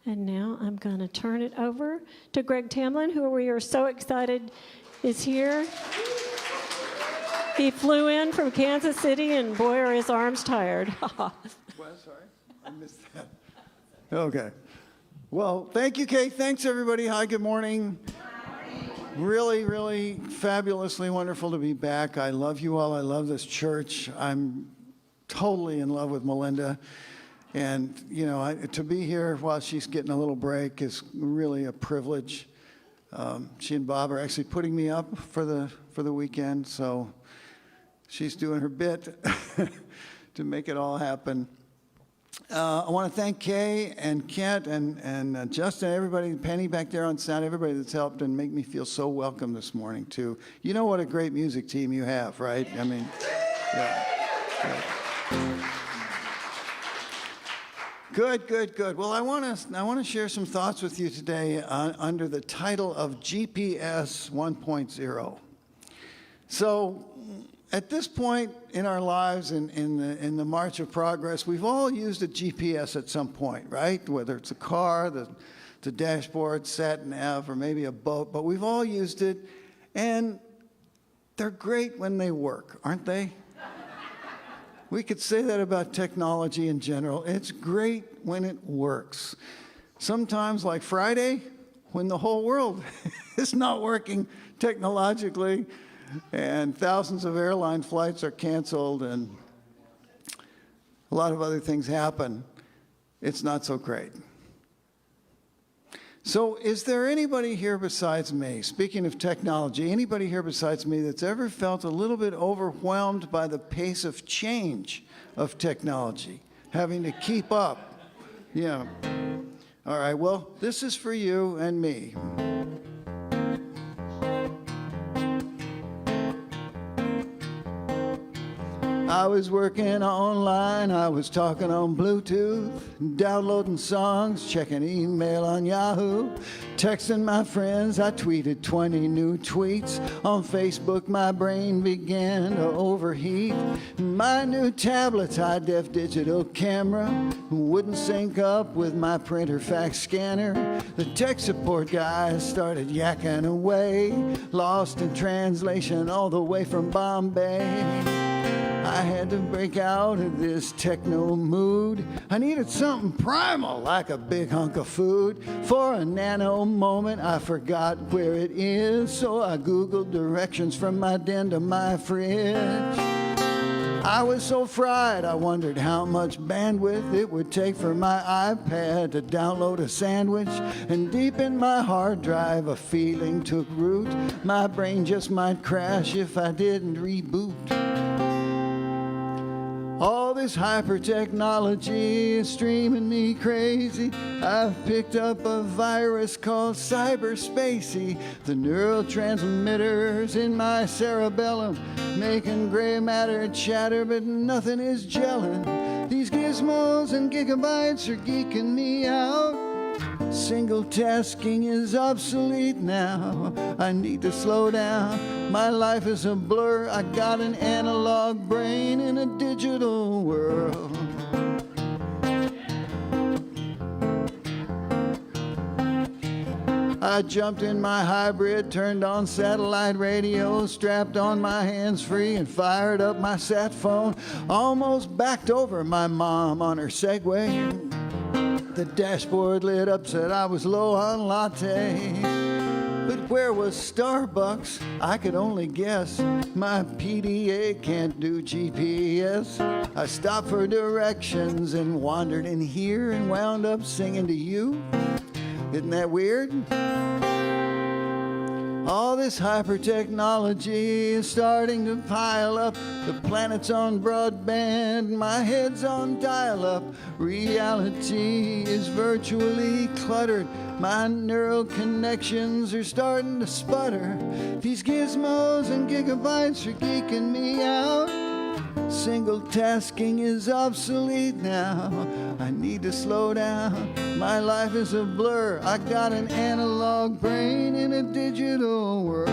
And now I'm going to turn it over to Greg Tamblyn, who we are so excited is here. He flew in from Kansas City, and boy, are his arms tired. What? Sorry? I missed that. Okay. Well, thank you, Kate. Thanks, everybody. Hi, good morning. Really, really fabulously wonderful to be back. I love you all. I love this church. I'm totally in love with Melinda. And, you know, to be here while she's getting a little break is really a privilege. She and Bob are actually putting me up for the weekend, so she's doing her bit to make it all happen. I want to thank Kay and Kent and Justin, everybody, Penny back there on sound, everybody that's helped and make me feel so welcome this morning, too. You know what a great music team you have, right? I mean, yeah. Good. Well, I want to share some thoughts with you today under the title of GPS 1.0. So, at this point in our lives, in the march of progress, we've all used a GPS at some point, right? Whether it's a car, the dashboard, sat nav, or maybe a boat, but we've all used it, and they're great when they work, aren't they? We could say that about technology in general. It's great when it works. Sometimes, like Friday, when the whole world is not working technologically, and thousands of airline flights are canceled, and a lot of other things happen, it's not so great. So is there anybody here besides me, speaking of technology, anybody here besides me that's ever felt a little bit overwhelmed by the pace of change of technology, having to keep up? Yeah. All right, well, this is for you and me. I was working online, I was talking on Bluetooth, downloading songs, checking email on Yahoo, texting my friends, I tweeted 20 new tweets. On Facebook, my brain began to overheat. My new tablet's high-def digital camera wouldn't sync up with my printer fax scanner. The tech support guy started yakking away, lost in translation all the way from Bombay. I had to break out of this techno mood. I needed something primal, like a big hunk of food. For a nano moment, I forgot where it is, so I Googled directions from my den to my fridge. I was so fried, I wondered how much bandwidth it would take for my iPad to download a sandwich. And deep in my hard drive, a feeling took root. My brain just might crash if I didn't reboot. All this hyper technology is streaming me crazy. I've picked up a virus called cyberspacey. The neurotransmitters in my cerebellum making gray matter chatter, but nothing is gelling. These gizmos and gigabytes are geeking me out. Single tasking is obsolete now. I need to slow down. My life is a blur. I got an analog brain in a digital world. I jumped in my hybrid, turned on satellite radio, strapped on my hands-free and fired up my sat phone. Almost backed over my mom on her Segway. The dashboard lit up, said I was low on latte. But where was Starbucks? I could only guess. My PDA can't do GPS. I stopped for directions and wandered in here and wound up singing to you. Isn't that weird? All this hyper technology is starting to pile up. The planet's on broadband, my head's on dial-up. Reality is virtually cluttered. My neural connections are starting to sputter. These gizmos and gigabytes are geeking me out. Single tasking is obsolete now. I need to slow down. My life is a blur. I got an analog brain in a digital world.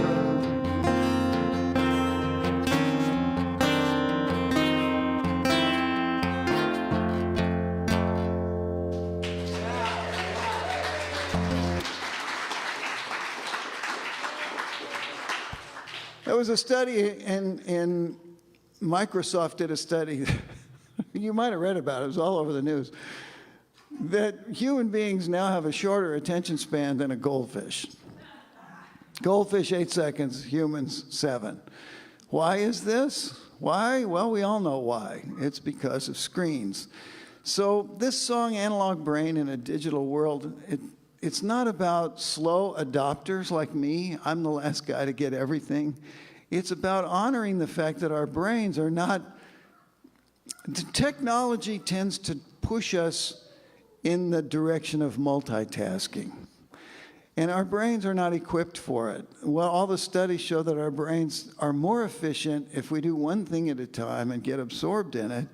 was a study in Microsoft did a study. You might have read about it. It was all over the news. That human beings now have a shorter attention span than a goldfish. Goldfish 8 seconds, humans 7. Why is this? Why? Well, we all know why. It's because of screens. So this song, Analog Brain in a Digital World, it's not about slow adopters like me. I'm the last guy to get everything. It's about honoring the fact that our brains are not... The technology tends to push us in the direction of multitasking. And our brains are not equipped for it. Well, all the studies show that our brains are more efficient if we do one thing at a time and get absorbed in it.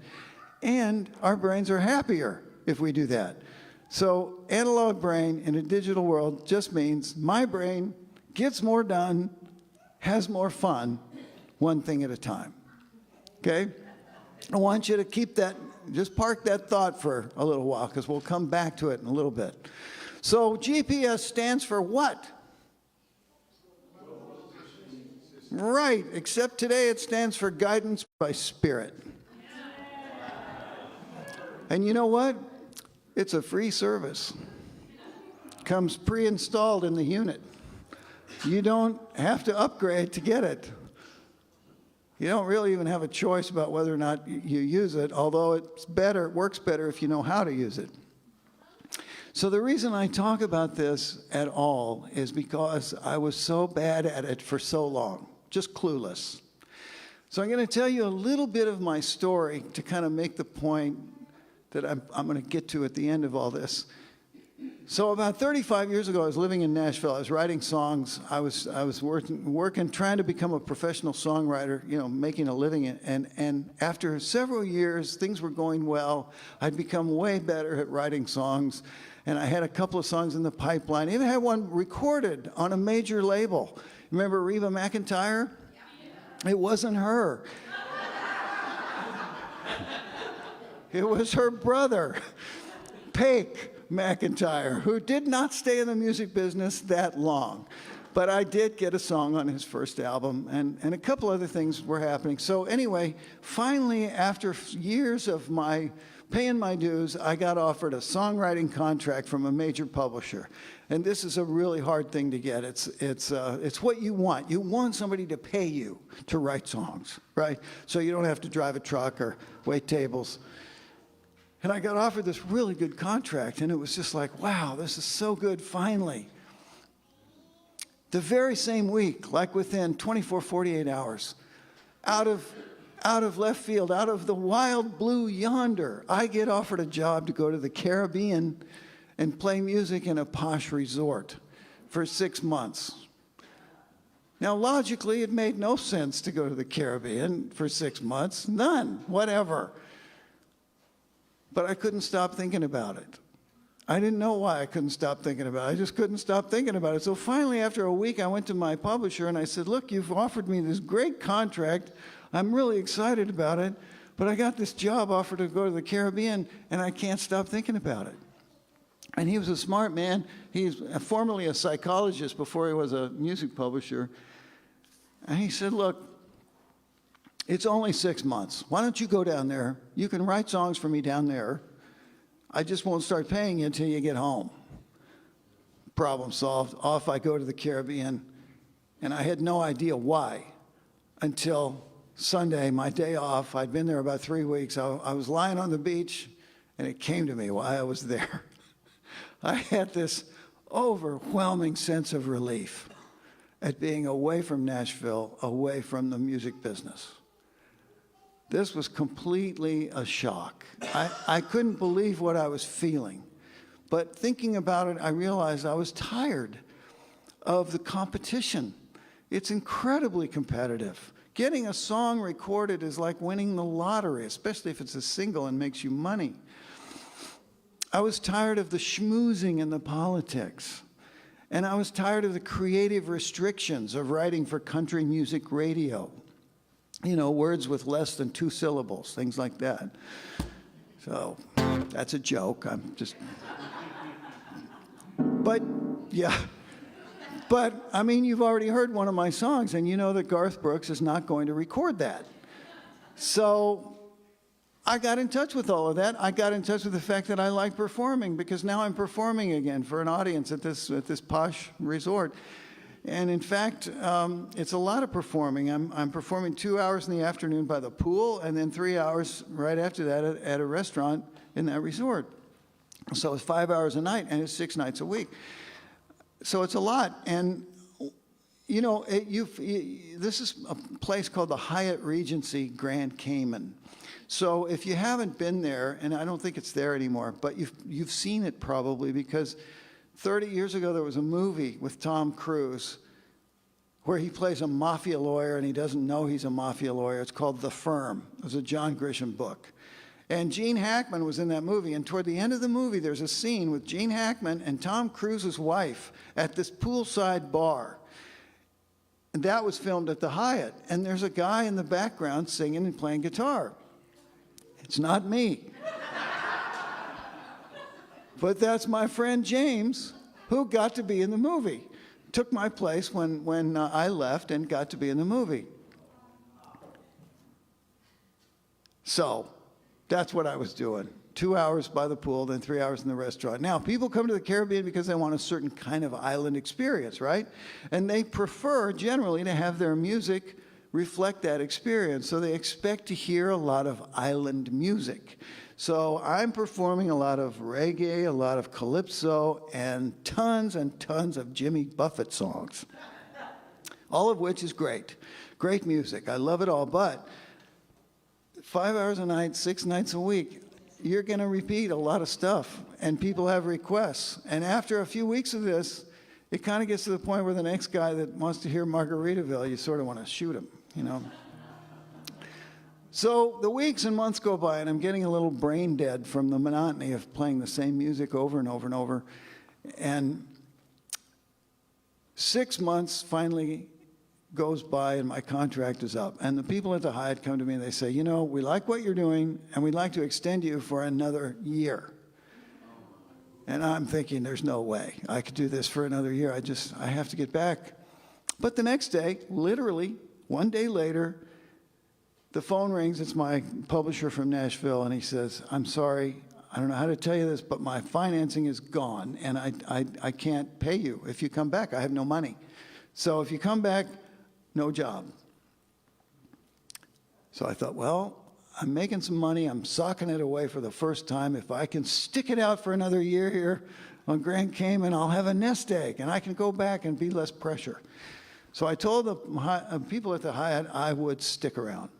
And our brains are happier if we do that. So analog brain in a digital world just means my brain gets more done, has more fun, one thing at a time. Okay? I want you to keep that, just park that thought for a little while, because we'll come back to it in a little bit. So GPS stands for what? Right, except today it stands for guidance by spirit. And you know what? It's a free service. Comes pre-installed in the unit. You don't have to upgrade to get it. You don't really even have a choice about whether or not you use it, although it's better, it works better if you know how to use it. So the reason I talk about this at all is because I was so bad at it for so long, just clueless. So I'm going to tell you a little bit of my story to kind of make the point that I'm going to get to at the end of all this. So about 35 years ago, I was living in Nashville. I was writing songs. I was working, trying to become a professional songwriter, you know, making a living. And after several years, things were going well. I'd become way better at writing songs. And I had a couple of songs in the pipeline. I even had one recorded on a major label. Remember Reba McEntire? Yeah. It wasn't her. It was her brother, Paik McEntire, who did not stay in the music business that long. But I did get a song on his first album, and a couple other things were happening. So anyway, finally, after years of paying my dues, I got offered a songwriting contract from a major publisher. And this is a really hard thing to get. It's what you want. You want somebody to pay you to write songs, right? So you don't have to drive a truck or wait tables. And I got offered this really good contract, and it was just like, wow, this is so good, finally. The very same week, like within 24, 48 hours, out of left field, out of the wild blue yonder, I get offered a job to go to the Caribbean and play music in a posh resort for 6 months. Now, logically, it made no sense to go to the Caribbean for 6 months. None, whatever. But I couldn't stop thinking about it. I didn't know why I couldn't stop thinking about it. I just couldn't stop thinking about it. So finally, after a week, I went to my publisher and I said, look, you've offered me this great contract. I'm really excited about it, but I got this job offer to go to the Caribbean, and I can't stop thinking about it. And he was a smart man. He's formerly a psychologist before he was a music publisher. And he said, look, it's only 6 months. Why don't you go down there? You can write songs for me down there. I just won't start paying you until you get home. Problem solved. Off I go to the Caribbean. And I had no idea why until Sunday, my day off. I'd been there about 3 weeks. I was lying on the beach, and it came to me why I was there. I had this overwhelming sense of relief at being away from Nashville, away from the music business. This was completely a shock. I couldn't believe what I was feeling. But thinking about it, I realized I was tired of the competition. It's incredibly competitive. Getting a song recorded is like winning the lottery, especially if it's a single and makes you money. I was tired of the schmoozing and the politics. And I was tired of the creative restrictions of writing for country music radio. You know, words with less than 2 syllables, things like that. So that's a joke. I'm just... But, yeah, But, I mean, you've already heard one of my songs, and you know that Garth Brooks is not going to record that. So I got in touch with all of that. I got in touch with the fact that I like performing, because now I'm performing again for an audience at this posh resort. And in fact, it's a lot of performing. I'm performing 2 hours in the afternoon by the pool, and then 3 hours right after that at a restaurant in that resort. So it's 5 hours a night, and it's 6 nights a week. So it's a lot. And, you know, this is a place called the Hyatt Regency Grand Cayman. So if you haven't been there, and I don't think it's there anymore, but you've seen it probably, because 30 years ago there was a movie with Tom Cruise where he plays a mafia lawyer and he doesn't know he's a mafia lawyer. It's called The Firm. It was a John Grisham book. And Gene Hackman was in that movie, and toward the end of the movie there's a scene with Gene Hackman and Tom Cruise's wife at this poolside bar. And that was filmed at the Hyatt, and there's a guy in the background singing and playing guitar. It's not me. But that's my friend James, who got to be in the movie. Took my place when I left and got to be in the movie. So that's what I was doing. 2 hours by the pool, then 3 hours in the restaurant. Now, people come to the Caribbean because they want a certain kind of island experience, right? And they prefer generally to have their music reflect that experience. So they expect to hear a lot of island music. So I'm performing a lot of reggae, a lot of calypso, and tons of Jimmy Buffett songs. All of which is great. Great music. I love it all. But 5 hours a night, 6 nights a week, you're going to repeat a lot of stuff. And people have requests. And after a few weeks of this, it kind of gets to the point where the next guy that wants to hear Margaritaville, you sort of want to shoot him, you know. So the weeks and months go by, and I'm getting a little brain dead from the monotony of playing the same music over and over and over. And 6 months finally goes by, and my contract is up. And the people at the Hyatt come to me, and they say, you know, we like what you're doing, and we'd like to extend you for another year. And I'm thinking, there's no way I could do this for another year. I have to get back. But the next day, literally 1 day later, the phone rings. It's my publisher from Nashville, and he says, I'm sorry, I don't know how to tell you this, but my financing is gone, and I can't pay you if you come back. I have no money. So if you come back, no job. So I thought, well, I'm making some money. I'm socking it away for the first time. If I can stick it out for another year here on Grand Cayman, I'll have a nest egg, and I can go back and be less pressure. So I told the people at the Hyatt I would stick around.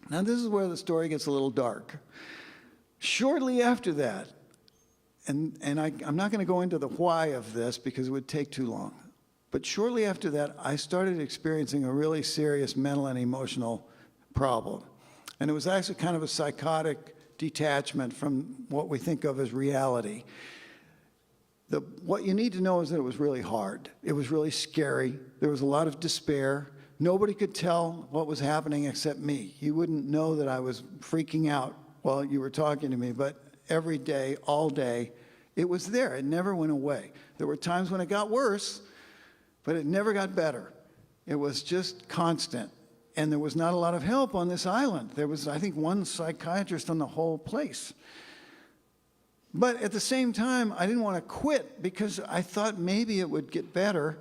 Now, this is where the story gets a little dark. Shortly after that, and I'm not going to go into the why of this because it would take too long, but shortly after that, I started experiencing a really serious mental and emotional problem. And it was actually kind of a psychotic detachment from what we think of as reality. What you need to know is that it was really hard. It was really scary. There was a lot of despair. Nobody could tell what was happening except me. You wouldn't know that I was freaking out while you were talking to me, but every day, all day, it was there. It never went away. There were times when it got worse, but it never got better. It was just constant. And there was not a lot of help on this island. There was, I think, one psychiatrist on the whole place. But at the same time, I didn't want to quit because I thought maybe it would get better.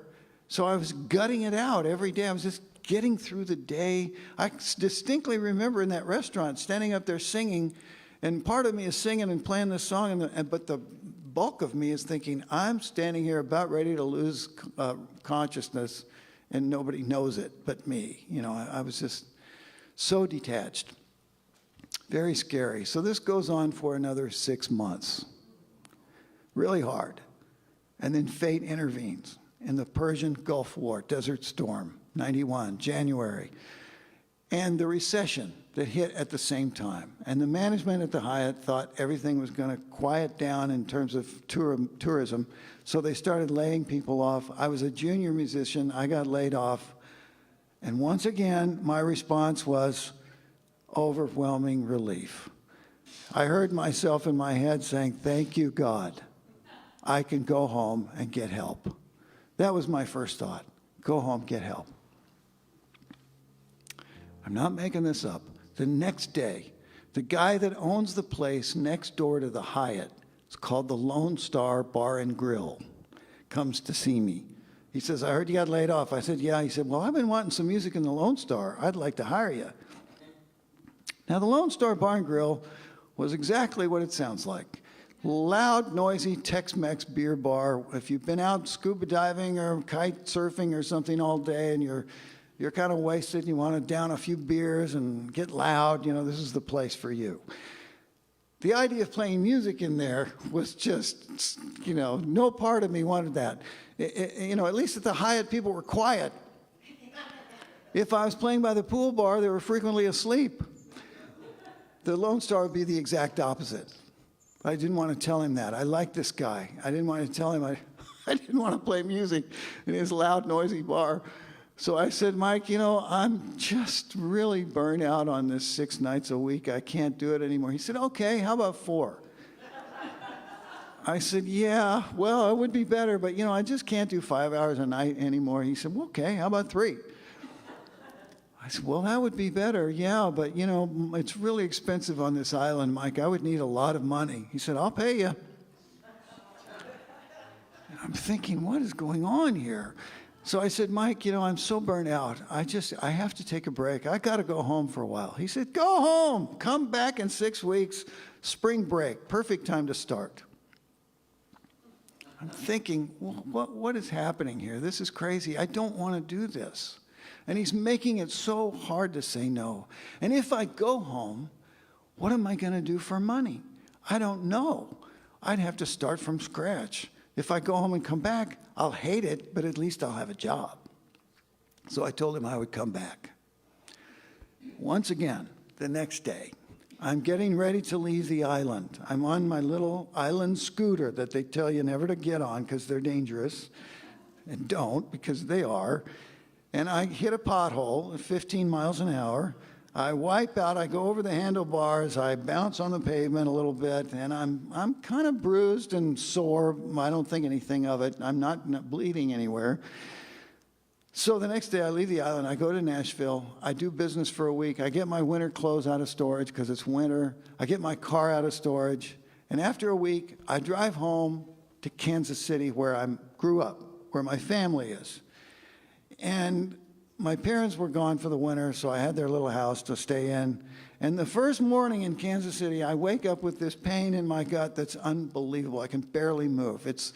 So I was gutting it out every day. I was just getting through the day. I distinctly remember in that restaurant standing up there singing, and part of me is singing and playing this song, but the bulk of me is thinking, I'm standing here about ready to lose consciousness, and nobody knows it but me. You know, I was just so detached. Very scary. So this goes on for another 6 months. Really hard. And then fate intervenes in the Persian Gulf War, Desert Storm, 91, January. And the recession that hit at the same time. And the management at the Hyatt thought everything was going to quiet down in terms of tourism. So they started laying people off. I was a junior musician. I got laid off. And once again, my response was overwhelming relief. I heard myself in my head saying, thank you, God. I can go home and get help. That was my first thought. Go home, get help. I'm not making this up. The next day, the guy that owns the place next door to the Hyatt, it's called the Lone Star Bar and Grill, comes to see me. He says, I heard you got laid off. I said, yeah. He said, well, I've been wanting some music in the Lone Star. I'd like to hire you. Now, the Lone Star Bar and Grill was exactly what it sounds like. Loud, noisy Tex-Mex beer bar. If you've been out scuba diving or kite surfing or something all day and you're kind of wasted and you want to down a few beers and get loud, this is the place for you. The idea of playing music in there was just, no part of me wanted that. At least at the Hyatt, people were quiet. If I was playing by the pool bar, they were frequently asleep. The Lone Star would be the exact opposite. I didn't want to tell him that. I liked this guy. I didn't want to tell him I didn't want to play music in his loud, noisy bar. So I said, Mike, I'm just really burned out on this 6 nights a week. I can't do it anymore. He said, okay, how about 4? I said, yeah, well, it would be better, but, I just can't do 5 hours a night anymore. He said, well, okay, how about 3? I said, well, that would be better, yeah, but, it's really expensive on this island, Mike. I would need a lot of money. He said, I'll pay you. And I'm thinking, what is going on here? So I said, Mike, I'm so burnt out. I have to take a break. I got to go home for a while. He said, go home. Come back in 6 weeks. Spring break. Perfect time to start. I'm thinking, well, what is happening here? This is crazy. I don't want to do this. And he's making it so hard to say no. And if I go home, what am I going to do for money? I don't know. I'd have to start from scratch. If I go home and come back, I'll hate it, but at least I'll have a job. So I told him I would come back. Once again, the next day, I'm getting ready to leave the island. I'm on my little island scooter that they tell you never to get on because they're dangerous. And don't, because they are. And I hit a pothole at 15 miles an hour. I wipe out, I go over the handlebars, I bounce on the pavement a little bit, and I'm kind of bruised and sore. I don't think anything of it. I'm not bleeding anywhere. So the next day I leave the island, I go to Nashville, I do business for a week, I get my winter clothes out of storage because it's winter, I get my car out of storage, and after a week I drive home to Kansas City where I grew up, where my family is. And my parents were gone for the winter, so I had their little house to stay in. And the first morning in Kansas City, I wake up with this pain in my gut that's unbelievable. I can barely move. It's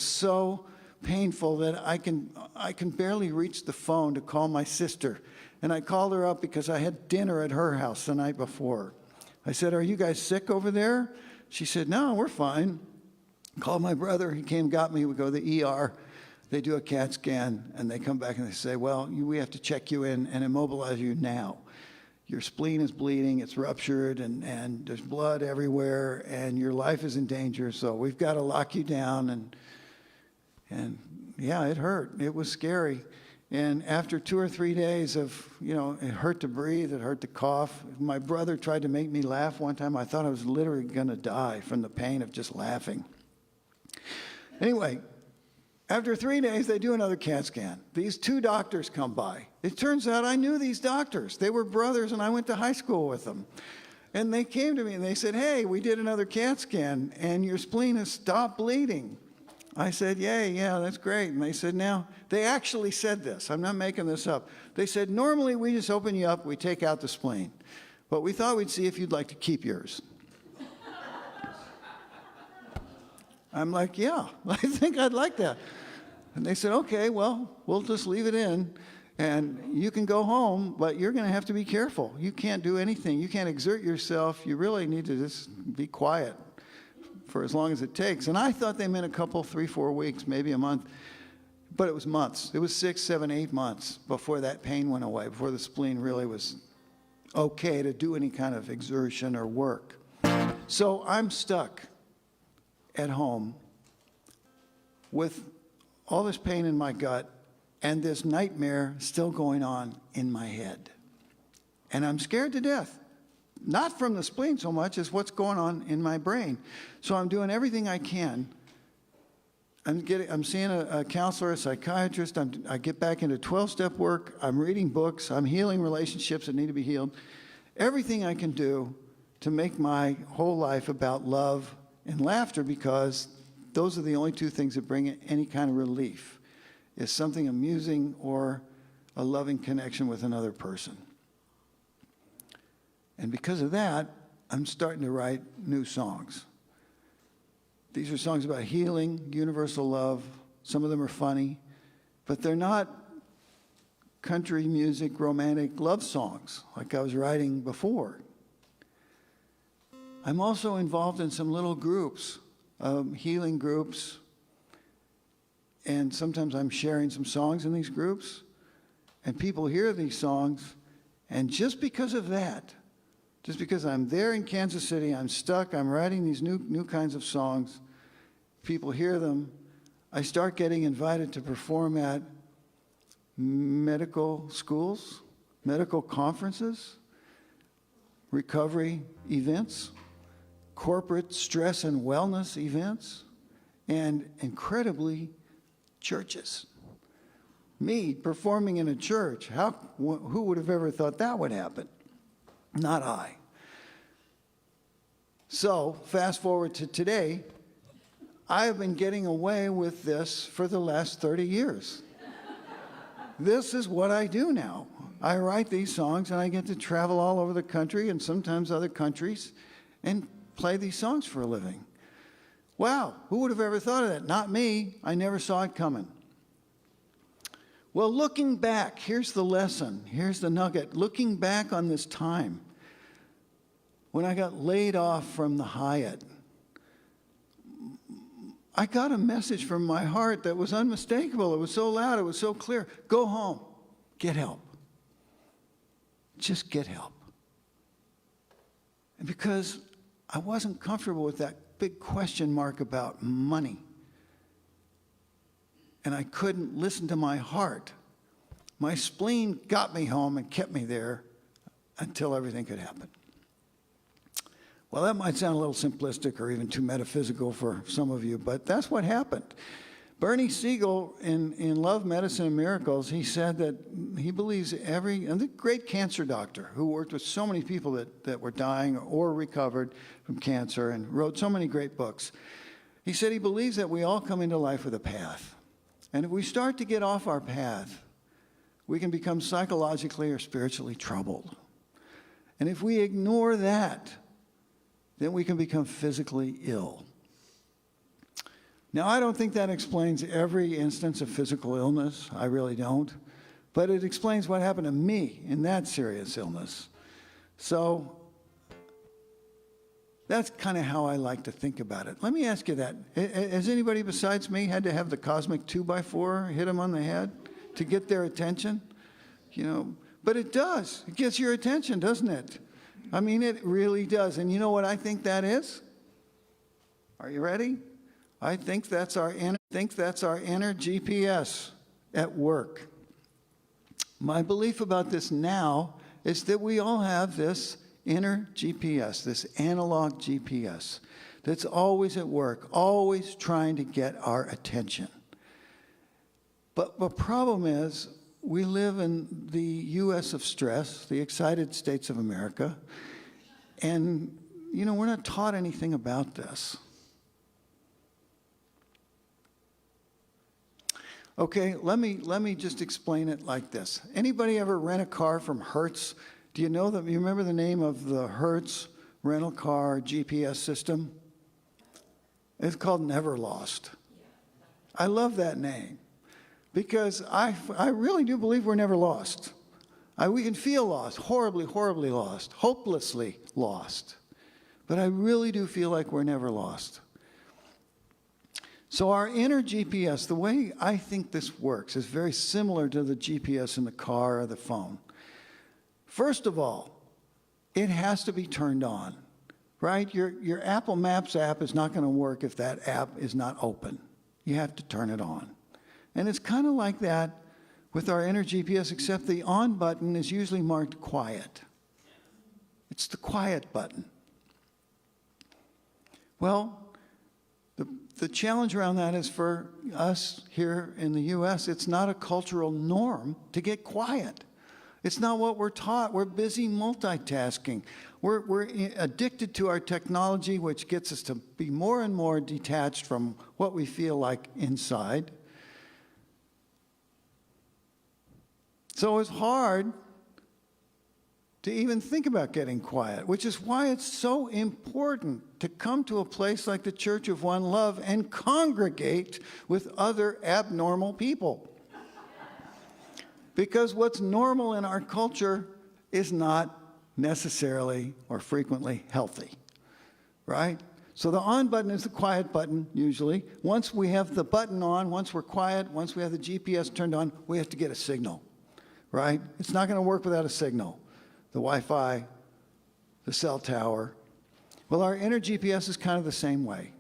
so painful that I can barely reach the phone to call my sister. And I called her up because I had dinner at her house the night before. I said, are you guys sick over there? She said, no, we're fine. Called my brother. He came, got me. We go to the ER. They do a CAT scan, and they come back and they say, well, we have to check you in and immobilize you now. Your spleen is bleeding, it's ruptured, and there's blood everywhere, and your life is in danger, so we've got to lock you down. And yeah, it hurt. It was scary. And after 2 or 3 days of, it hurt to breathe, it hurt to cough. My brother tried to make me laugh one time. I thought I was literally going to die from the pain of just laughing. Anyway, after 3 days, they do another CAT scan. These 2 doctors come by. It turns out I knew these doctors. They were brothers, and I went to high school with them. And they came to me, and they said, hey, we did another CAT scan, and your spleen has stopped bleeding. I said, yay, yeah, that's great. And they said, now, they actually said this. I'm not making this up. They said, normally we just open you up, we take out the spleen. But we thought we'd see if you'd like to keep yours. I'm like, yeah, I think I'd like that. And they said, okay, well, we'll just leave it in, and you can go home, but you're going to have to be careful. You can't do anything. You can't exert yourself. You really need to just be quiet for as long as it takes. And I thought they meant a couple, 3, 4 weeks, maybe a month, but it was months. It was 6, 7, 8 months before that pain went away, before the spleen really was okay to do any kind of exertion or work. So I'm stuck at home with all this pain in my gut and this nightmare still going on in my head. And I'm scared to death. Not from the spleen so much as what's going on in my brain. So I'm doing everything I can I'm seeing a counselor, a psychiatrist. I get back into 12-step work. I'm reading books. I'm healing relationships that need to be healed. Everything I can do to make my whole life about love and laughter, because those are the only two things that bring any kind of relief, is something amusing or a loving connection with another person. And because of that, I'm starting to write new songs. These are songs about healing, universal love. Some of them are funny, but they're not country music, romantic love songs like I was writing before. I'm also involved in some little groups, healing groups, and sometimes I'm sharing some songs in these groups, and people hear these songs, and just because of that, just because I'm there in Kansas City, I'm stuck, I'm writing these new kinds of songs, people hear them, I start getting invited to perform at medical schools, medical conferences, recovery events, corporate stress and wellness events, and incredibly, churches. Me performing in a church, who would have ever thought that would happen? Not I. So, fast forward to today, I have been getting away with this for the last 30 years. This is what I do now. I write these songs and I get to travel all over the country and sometimes other countries and play these songs for a living. Wow, who would have ever thought of that? Not me. I never saw it coming. Well, looking back, here's the lesson. Here's the nugget. Looking back on this time, when I got laid off from the Hyatt, I got a message from my heart that was unmistakable. It was so loud. It was so clear. Go home. Get help. Just get help. And because I wasn't comfortable with that big question mark about money, and I couldn't listen to my heart, my spleen got me home and kept me there until everything could happen. Well, that might sound a little simplistic or even too metaphysical for some of you, but that's what happened. Bernie Siegel, in Love, Medicine, and Miracles, he said that he believes and the great cancer doctor who worked with so many people that were dying or recovered from cancer and wrote so many great books, he said he believes that we all come into life with a path. And if we start to get off our path, we can become psychologically or spiritually troubled. And if we ignore that, then we can become physically ill. Now, I don't think that explains every instance of physical illness. I really don't. But it explains what happened to me in that serious illness. So that's kind of how I like to think about it. Let me ask you that. Has anybody besides me had to have the cosmic 2x4 hit them on the head to get their attention? You know, but it does. It gets your attention, doesn't it? I mean, it really does. And you know what I think that is? Are you ready? I think that's our inner GPS at work. My belief about this now is that we all have this inner GPS, this analog GPS, that's always at work, always trying to get our attention. But the problem is, we live in the U.S. of stress, the excited states of America, and, you know, we're not taught anything about this. Okay, let me just explain it like this. Anybody ever rent a car from Hertz? Do you know that? You remember the name of the Hertz rental car GPS system? It's called Never Lost. I love that name because I really do believe we're never lost. We can feel lost, horribly, horribly lost, hopelessly lost. But I really do feel like we're never lost. So our inner GPS, the way I think this works, is very similar to the GPS in the car or the phone. First of all, it has to be turned on, right? Your Apple Maps app is not going to work if that app is not open. You have to turn it on. And it's kind of like that with our inner GPS, except the on button is usually marked quiet. It's the quiet button. Well, the challenge around that is for us here in the U.S., it's not a cultural norm to get quiet. It's not what we're taught. We're busy multitasking. We're addicted to our technology, which gets us to be more and more detached from what we feel like inside. So it's hard to even think about getting quiet, which is why it's so important to come to a place like the Church of One Love and congregate with other abnormal people. Because what's normal in our culture is not necessarily or frequently healthy, right? So the on button is the quiet button, usually. Once we have the button on, once we're quiet, once we have the GPS turned on, we have to get a signal, right? It's not going to work without a signal. The Wi-Fi, the cell tower. Well, our inner GPS is kind of the same way.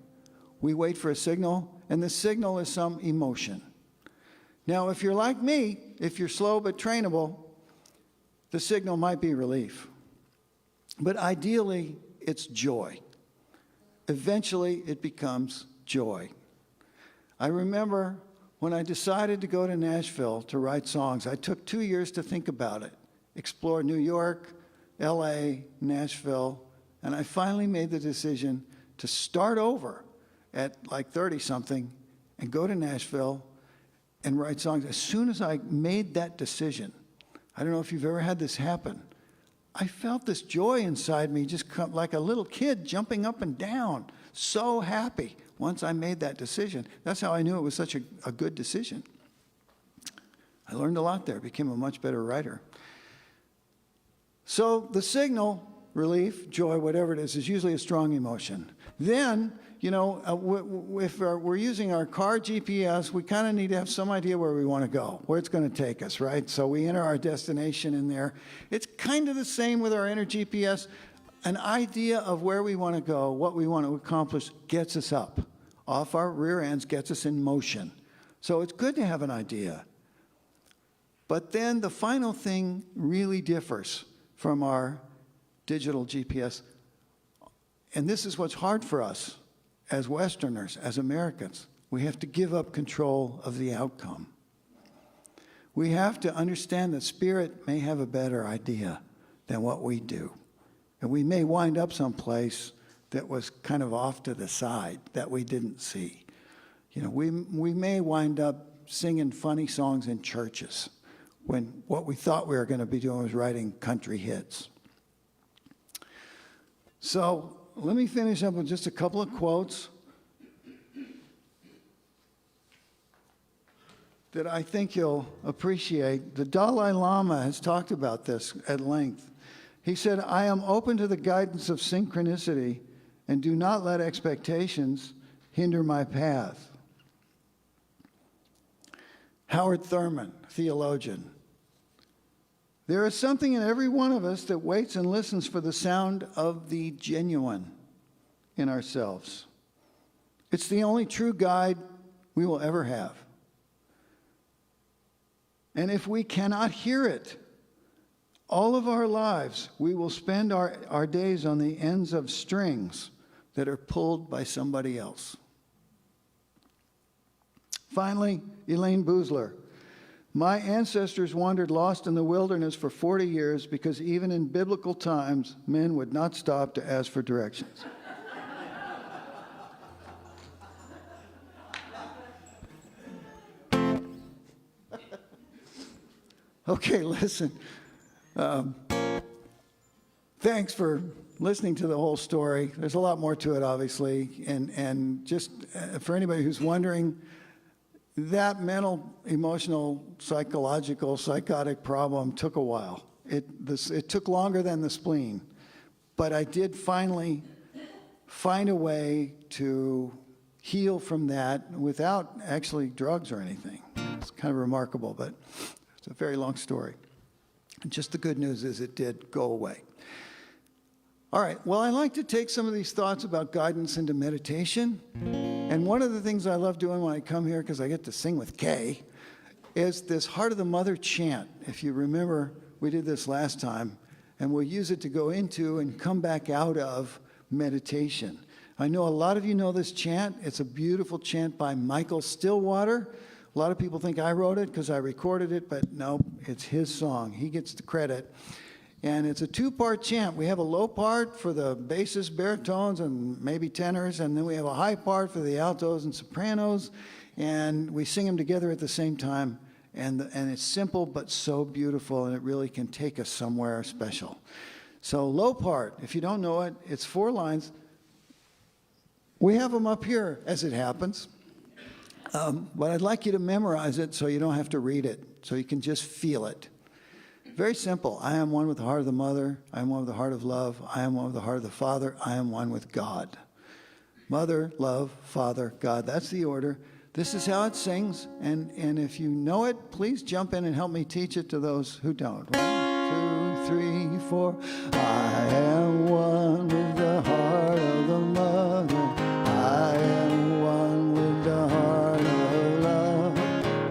We wait for a signal, and the signal is some emotion. Now, if you're like me, if you're slow but trainable, the signal might be relief. But ideally, it's joy. Eventually, it becomes joy. I remember when I decided to go to Nashville to write songs, I took 2 years to think about it. Explore New York, LA, Nashville, and I finally made the decision to start over at like 30-something and go to Nashville and write songs. As soon as I made that decision, I don't know if you've ever had this happen, I felt this joy inside me just come like a little kid jumping up and down, so happy once I made that decision. That's how I knew it was such a good decision. I learned a lot there, became a much better writer. So the signal, relief, joy, whatever it is usually a strong emotion. Then, you know, if we're using our car GPS, we kind of need to have some idea where we want to go, where it's going to take us, right? So we enter our destination in there. It's kind of the same with our inner GPS. An idea of where we want to go, what we want to accomplish, gets us up. Off our rear ends, gets us in motion. So it's good to have an idea. But then the final thing really differs from our digital GPS. And this is what's hard for us as Westerners, as Americans. We have to give up control of the outcome. We have to understand that Spirit may have a better idea than what we do. And we may wind up someplace that was kind of off to the side that we didn't see. You know, we may wind up singing funny songs in churches when what we thought we were going to be doing was writing country hits. So let me finish up with just a couple of quotes that I think you'll appreciate. The Dalai Lama has talked about this at length. He said, "I am open to the guidance of synchronicity and do not let expectations hinder my path." Howard Thurman, theologian. "There is something in every one of us that waits and listens for the sound of the genuine in ourselves. It's the only true guide we will ever have. And if we cannot hear it, all of our lives, we will spend our days on the ends of strings that are pulled by somebody else." Finally, Elaine Boosler. "My ancestors wandered lost in the wilderness for 40 years because even in biblical times, men would not stop to ask for directions." Okay, listen. Thanks for listening to the whole story. There's a lot more to it, obviously. And just for anybody who's wondering, that mental, emotional, psychological, psychotic problem took a while. It took longer than the spleen. But I did finally find a way to heal from that without actually drugs or anything. It's kind of remarkable, but it's a very long story. And just the good news is it did go away. All right, well, I like to take some of these thoughts about guidance into meditation. And one of the things I love doing when I come here, because I get to sing with Kay, is this Heart of the Mother chant. If you remember, we did this last time, and we'll use it to go into and come back out of meditation. I know a lot of you know this chant. It's a beautiful chant by Michael Stillwater. A lot of people think I wrote it because I recorded it, but no, it's his song. He gets the credit. And it's a two-part chant. We have a low part for the basses, baritones, and maybe tenors, and then we have a high part for the altos and sopranos, and we sing them together at the same time. And it's simple but so beautiful, and it really can take us somewhere special. So low part, if you don't know it, it's 4 lines. We have them up here as it happens. But I'd like you to memorize it so you don't have to read it, so you can just feel it. Very simple. I am one with the heart of the mother. I am one with the heart of love. I am one with the heart of the father. I am one with God. Mother, love, father, God. That's the order. This is how it sings. And if you know it, please jump in and help me teach it to those who don't. 1, 2, 3, 4. I am one with the heart of the mother. I am one with the heart of love.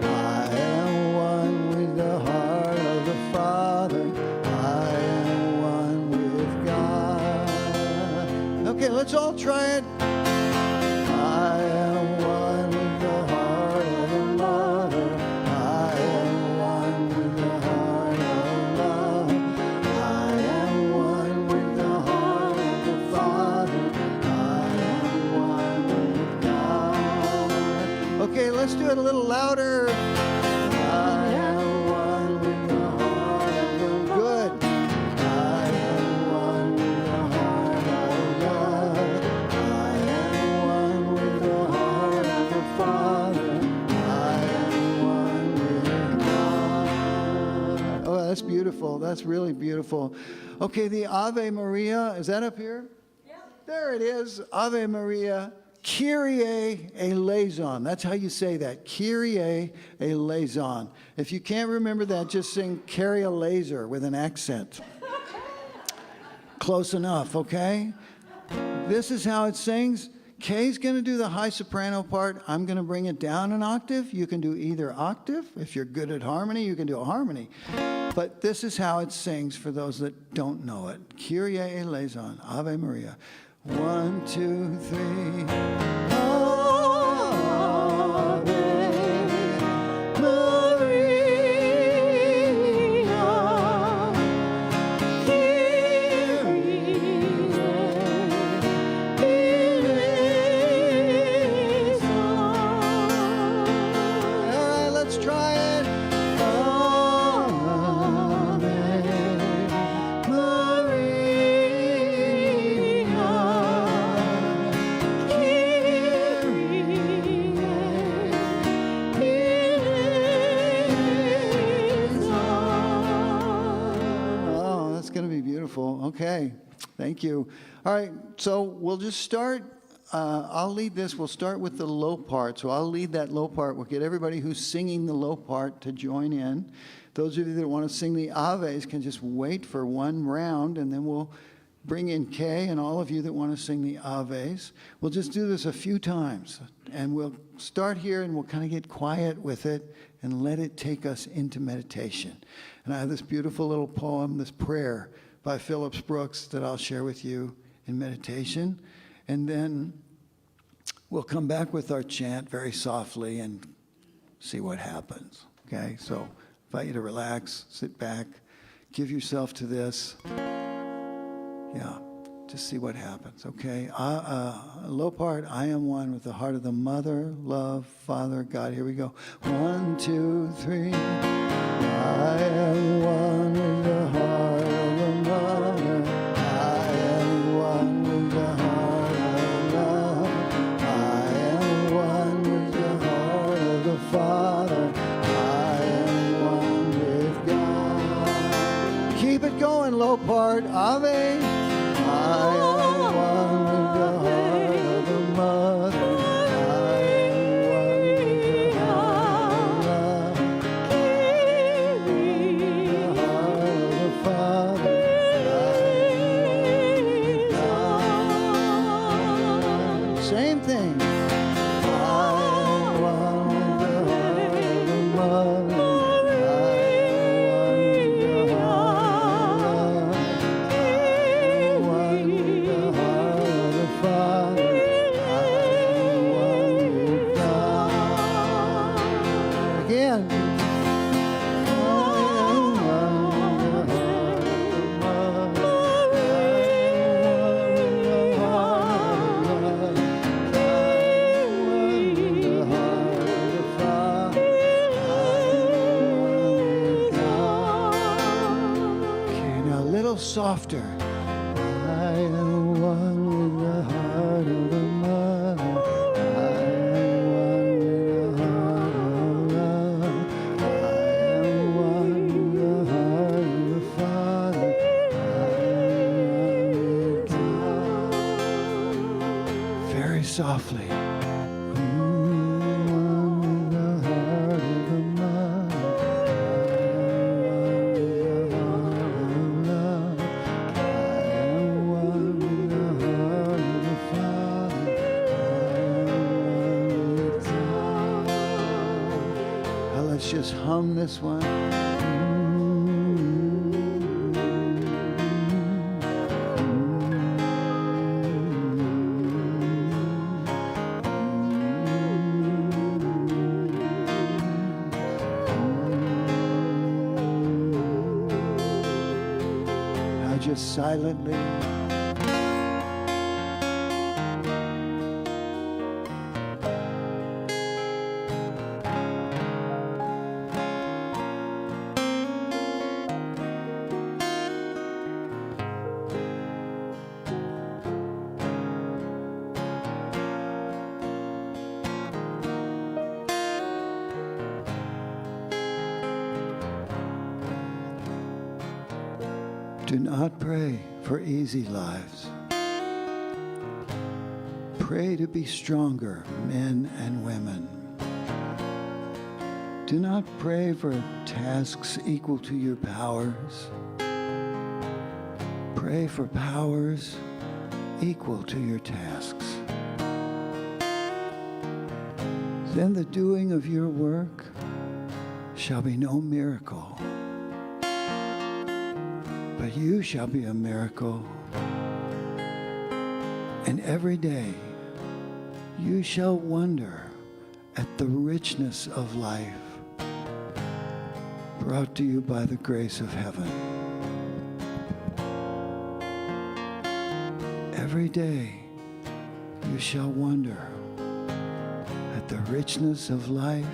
I am one with the heart of the Father. I am one with God. Okay, let's all try it. I am one with the heart of the mother. I am one with the heart of love. I am one with the heart of the Father. I am one with God. Okay, let's do it a little louder. I am one with the heart of the good. I am one with the heart of love. I am one with the heart of the Father. I am one with God. Oh, that's beautiful. That's really beautiful. Okay, the Ave Maria, is that up here? Yeah. There it is. Ave Maria. Kyrie eleison. That's how you say that. Kyrie eleison. If you can't remember that, just sing carry a laser with an accent. Close enough, okay? This is how it sings. Kay's going to do the high soprano part. I'm going to bring it down an octave. You can do either octave. If you're good at harmony, you can do a harmony. But this is how it sings for those that don't know it. Kyrie eleison. Ave Maria. 1, 2, 3. Ave Maria, Kyrie eleison. All right, let's try it. Ave Okay, thank you. All right, so we'll just start. I'll lead this. We'll start with the low part. So I'll lead that low part. We'll get everybody who's singing the low part to join in. Those of you that want to sing the Aves can just wait for one round, and then we'll bring in Kay, and all of you that want to sing the Aves. We'll just do this a few times, and we'll start here, and we'll kind of get quiet with it and let it take us into meditation. And I have this beautiful little poem, this prayer by Phillips Brooks that I'll share with you in meditation. And then we'll come back with our chant very softly and see what happens. Okay, so I invite you to relax, sit back, give yourself to this. Yeah, just see what happens, okay? Low part, I am one with the heart of the mother, love, Father, God. Here we go. 1, 2, 3. I am one with the heart of the mother. I am one with the heart of love. I am one with the heart of the Father. I am one with God. Keep it going, low part. Ave. I am one with the heart of the mother. I am one with the heart of love. The heart of the Father. I am same thing. I am one with the heart of the mother. Father. softer. I am one with the heart of the mother. I am one with the heart of love. I am one with the heart of the Father. I am one with God. Very softly. Let's just hum this one. Now just silently. Do not pray for easy lives. Pray to be stronger, men and women. Do not pray for tasks equal to your powers. Pray for powers equal to your tasks. Then the doing of your work shall be no miracle, but you shall be a miracle. And every day you shall wonder at the richness of life brought to you by the grace of heaven. Every day you shall wonder at the richness of life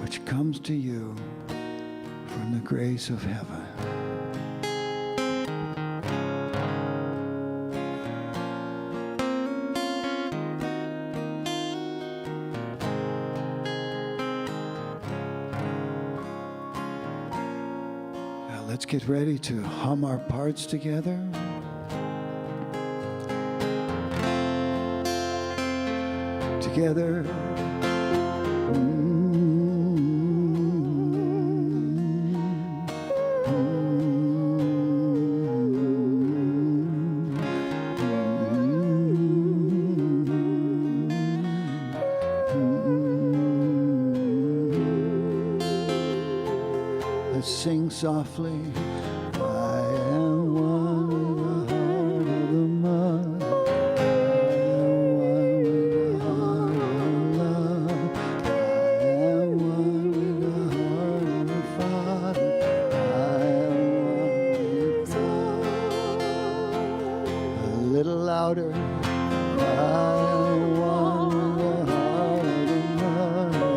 which comes to you from the grace of heaven. Let's get ready to hum our parts together. Together. Let's sing softly. I am one with the heart of the mother. I am one with the heart of love. I am one with the heart of the Father. I am one with God. A little louder. I am one with the heart of the mother.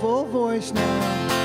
Full voice now.